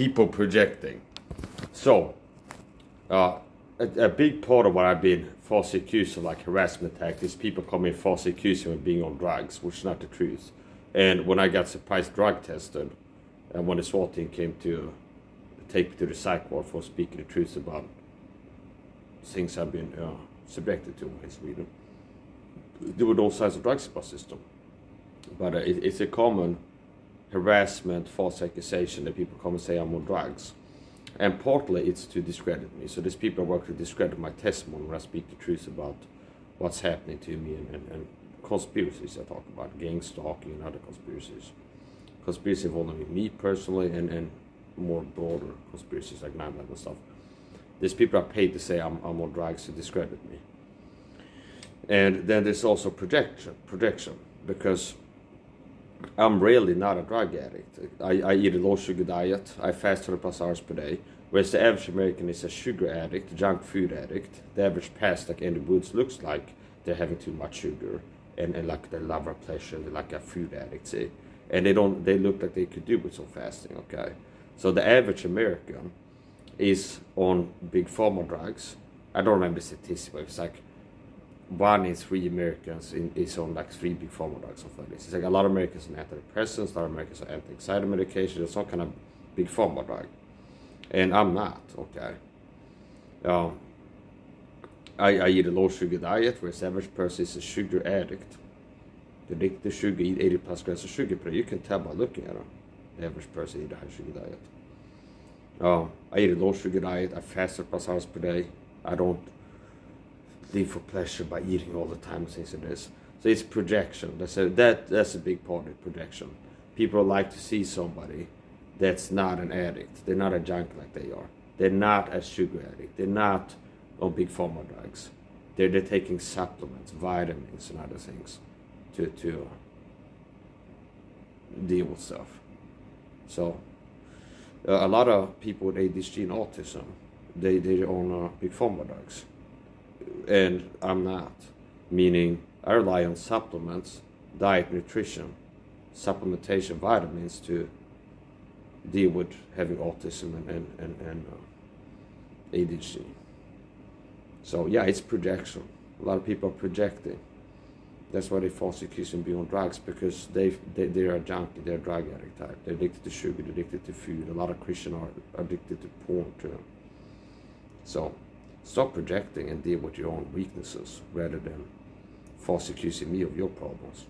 people projecting. So, a big part of what I've been falsely accused of, like harassment attack, is people coming falsely accusing me of being on drugs, which is not the truth. And when I got surprise drug tested, and when the SWAT team came to take me to the psych ward for speaking the truth about things I've been subjected to in Sweden, there were no signs of drugs in my system. But it's a common harassment, false accusation that people come and say I'm on drugs. And partly it's to discredit me. So these people work to discredit my testimony when I speak the truth about what's happening to me and conspiracies I talk about, gang stalking and other conspiracies. Conspiracy involving me personally and more broader conspiracies like 9/11 and stuff. These people are paid to say I'm on drugs to discredit me. And then there's also projection, because I'm really not a drug addict. I eat a low sugar diet. I fast 100+ hours per day. Whereas the average American is a sugar addict, junk food addict. The average past, like in the woods, looks like they're having too much sugar and like they love a pleasure. They're like a food addict, see. And they look like they could do with some fasting, okay? So the average American is on big pharma drugs. I don't remember the statistics, but it's like 1 in 3 Americans is on like 3 big pharma drugs, something like this. It's like a lot of Americans on antidepressants, a lot of Americans on anti-anxiety medication, there's some kind of big pharma drug. And I'm not, okay? I eat a low sugar diet, whereas the average person is a sugar addict. They're addicted to sugar, eat 80+ grams of sugar per day. You can tell by looking at them. The average person eats a high sugar diet. I eat a low sugar diet, I fast 100+ hours per day. I don't live for pleasure by eating all the time, things like this. So it's projection. That's a big part of projection. People like to see somebody that's not an addict. They're not a junkie like they are. They're not a sugar addict. They're not on big pharma drugs. They're taking supplements, vitamins, and other things to deal with stuff. So a lot of people with ADHD and autism, they're on big pharma drugs. And I'm not, meaning I rely on supplements, diet, nutrition, supplementation, vitamins to deal with having autism and ADHD. So yeah, it's projection. A lot of people are projecting. That's why they falsely accuse them of being on drugs, because they're a junkie, they're a drug addict type. They're addicted to sugar, they're addicted to food. A lot of Christians are addicted to porn too. So stop projecting and deal with your own weaknesses rather than falsely accusing me of your problems.